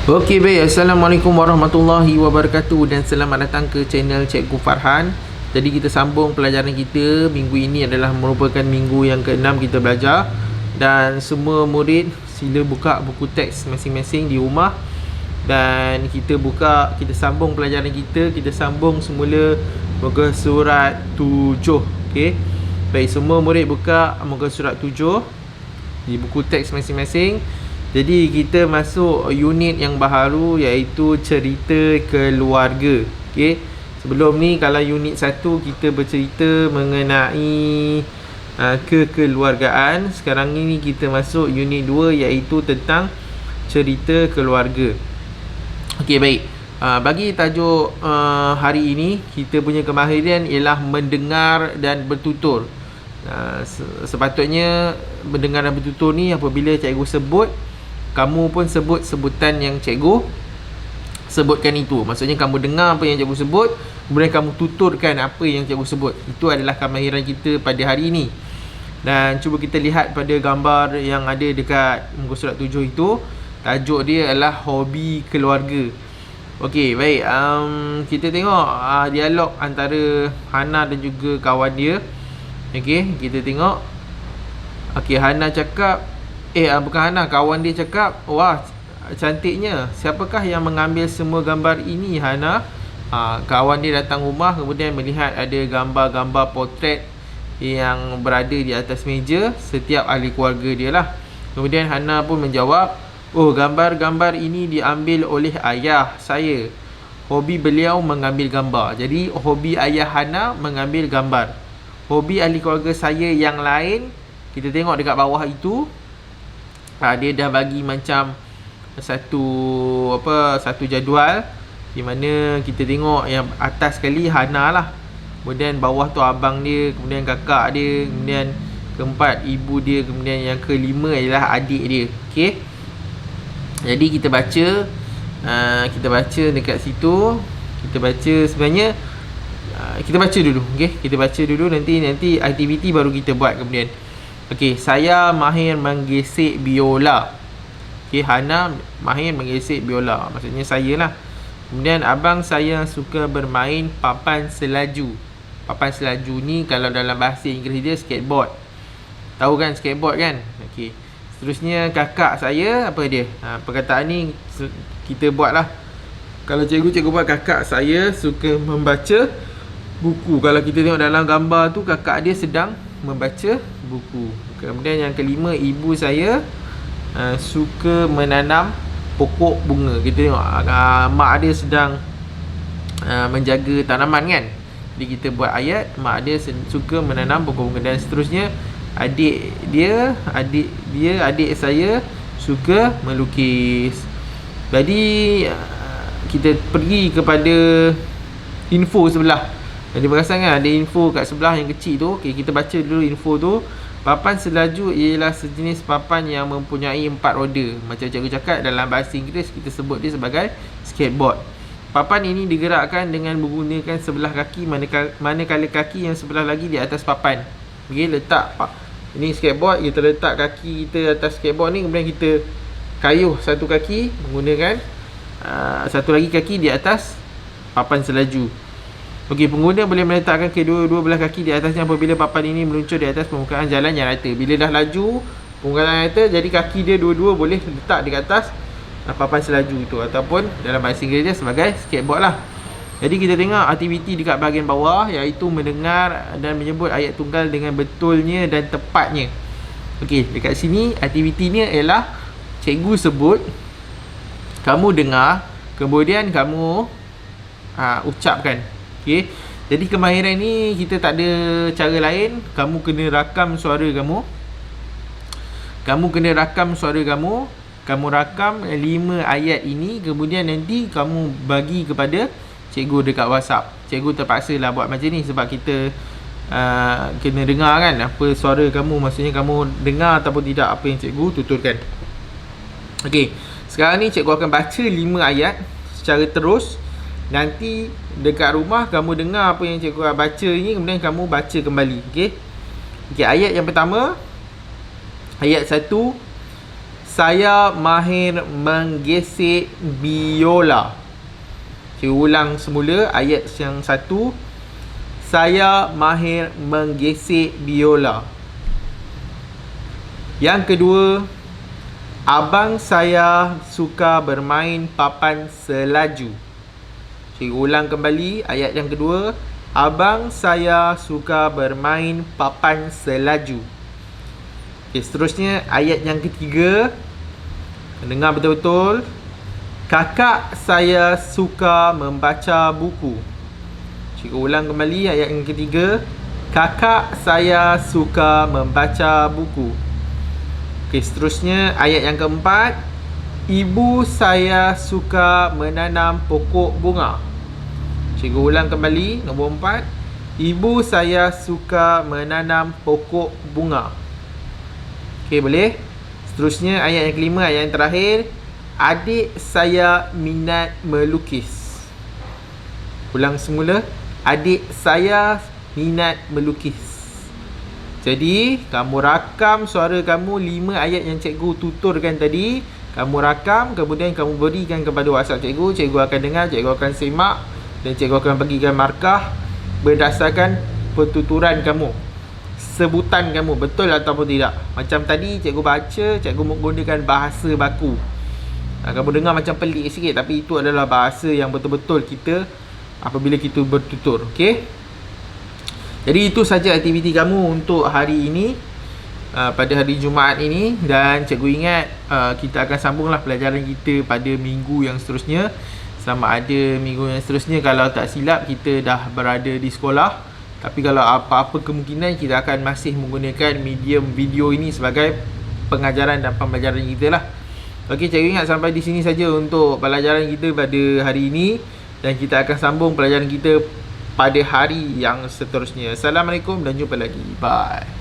Okey baik, Assalamualaikum warahmatullahi wabarakatuh dan selamat datang ke channel Cikgu Farhan. Jadi kita sambung pelajaran kita. Minggu ini adalah merupakan minggu yang ke-6 kita belajar. Dan semua murid sila buka buku teks masing-masing di rumah. Dan kita sambung pelajaran kita. Kita sambung semula muka surat 7. Okey. Baik, semua murid buka muka surat 7 di buku teks masing-masing. Jadi kita masuk unit yang baharu, iaitu cerita keluarga. Okey. Sebelum ni kalau unit 1 kita bercerita mengenai kekeluargaan. Sekarang ini kita masuk unit 2, iaitu tentang cerita keluarga. Okey baik. Bagi tajuk hari ini, kita punya kemahiran ialah mendengar dan bertutur. Sepatutnya mendengar dan bertutur ni apabila cikgu sebut, kamu pun sebut sebutan yang cikgu sebutkan itu. Maksudnya kamu dengar apa yang cikgu sebut, kemudian kamu tuturkan apa yang cikgu sebut. Itu adalah kemahiran kita pada hari ini. Dan cuba kita lihat pada gambar yang ada dekat muka surat 7 itu. Tajuk dia adalah hobi keluarga. Okey, baik. Kita tengok dialog antara Hana dan juga kawan dia. Okey, kita tengok. Okey, Hana cakap, bukan Hana, kawan dia cakap, wah cantiknya, siapakah yang mengambil semua gambar ini Hana? Kawan dia datang rumah, kemudian melihat ada gambar-gambar potret yang berada di atas meja setiap ahli keluarga dia lah. Kemudian Hana pun menjawab, oh, gambar-gambar ini diambil oleh ayah saya. Hobi beliau mengambil gambar. Jadi hobi ayah Hana mengambil gambar. Hobi ahli keluarga saya yang lain, kita tengok dekat bawah itu, dia dah bagi macam satu jadual, di mana kita tengok yang atas sekali Hana lah, kemudian bawah tu abang dia, kemudian kakak dia, kemudian keempat ibu dia, kemudian yang kelima ialah adik dia. Okey. Jadi kita baca dekat situ. Kita baca sebenarnya kita baca dulu, okey. Kita baca dulu, nanti aktiviti baru kita buat kemudian. Okey, saya mahir menggesek biola. Okey, Hana mahir menggesek biola, maksudnya saya lah. Kemudian abang saya suka bermain papan selaju. Papan selaju ni kalau dalam bahasa Inggeris dia skateboard. Tahu kan skateboard kan? Okey. Seterusnya kakak saya, apa dia? Perkataan ni kita buat lah. Kalau cikgu buat, kakak saya suka membaca buku. Kalau kita tengok dalam gambar tu, kakak dia sedang membaca buku. Kemudian yang kelima, ibu saya suka menanam pokok bunga. Kita tengok mak dia sedang menjaga tanaman kan. Jadi kita buat ayat, mak dia suka menanam pokok bunga. Dan seterusnya, adik saya suka melukis. Jadi kita pergi kepada info sebelah. Jadi perasan kan ada info kat sebelah yang kecil tu. Okey, kita baca dulu info tu. Papan selaju ialah sejenis papan yang mempunyai 4 roda. Macam cikgu cakap, dalam bahasa Inggeris kita sebut dia sebagai skateboard. Papan ini digerakkan dengan menggunakan sebelah kaki, manakala kaki yang sebelah lagi di atas papan. Okey, letak ini skateboard, kita letak kaki kita atas skateboard ni, kemudian kita kayuh satu kaki menggunakan satu lagi kaki di atas papan selaju. Okey, pengguna boleh meletakkan kedua-dua belah kaki di atasnya apabila papan ini meluncur di atas permukaan jalan yang rata. Bila dah laju permukaan rata, jadi kaki dia dua-dua boleh letak di atas papan selaju itu, ataupun dalam bahasa Inggeris dia sebagai skateboard lah. Jadi kita tengok aktiviti dekat bahagian bawah, iaitu mendengar dan menyebut ayat tunggal dengan betulnya dan tepatnya. Okey, dekat sini aktivitinya ialah cikgu sebut, kamu dengar, kemudian kamu ucapkan. Okey. Jadi kemahiran ni kita tak ada cara lain. Kamu kena rakam suara kamu. Kamu rakam 5 ayat ini, kemudian nanti kamu bagi kepada cikgu dekat WhatsApp. Cikgu terpaksa lah buat macam ni sebab kita kena dengar kan apa suara kamu, maksudnya kamu dengar ataupun tidak apa yang cikgu tuturkan. Okey. Sekarang ni cikgu akan baca 5 ayat secara terus. Nanti dekat rumah kamu dengar apa yang cikgu baca ni, kemudian kamu baca kembali. Okey. Ayat yang pertama, ayat 1. Saya mahir menggesek biola. Cikgu ulang semula ayat yang satu. Saya mahir menggesek biola. Yang kedua, abang saya suka bermain papan selaju. Cikgu ulang kembali ayat yang kedua. Abang saya suka bermain papan selaju. Okay, seterusnya ayat yang ketiga. Dengar betul-betul. Kakak saya suka membaca buku. Cikgu ulang kembali ayat yang ketiga. Kakak saya suka membaca buku. Okey, seterusnya ayat yang keempat. Ibu saya suka menanam pokok bunga. Cikgu ulang kembali nombor 4. Ibu saya suka menanam pokok bunga. Okey, boleh? Seterusnya ayat yang kelima, ayat yang terakhir. Adik saya minat melukis. Ulang semula. Adik saya minat melukis. Jadi, kamu rakam suara kamu 5 ayat yang cikgu tuturkan tadi. Kamu rakam, kemudian kamu berikan kepada WhatsApp cikgu. Cikgu akan dengar, cikgu akan semak dan cikgu akan bagikan markah berdasarkan pertuturan kamu. Sebutan kamu betul ataupun tidak. Macam tadi cikgu baca, cikgu menggunakan bahasa baku. Kamu dengar macam pelik sikit, tapi itu adalah bahasa yang betul-betul kita apabila kita bertutur. Okey. Jadi itu saja aktiviti kamu untuk hari ini, pada hari Jumaat ini. Dan cikgu ingat kita akan sambunglah pelajaran kita pada minggu yang seterusnya. Sama ada minggu yang seterusnya, kalau tak silap kita dah berada di sekolah. Tapi kalau apa-apa kemungkinan, kita akan masih menggunakan medium video ini sebagai pengajaran dan pembelajaran kita lah. Okey, cikgu ingat sampai di sini saja untuk pelajaran kita pada hari ini. Dan kita akan sambung pelajaran kita pada hari yang seterusnya. Assalamualaikum dan jumpa lagi. Bye.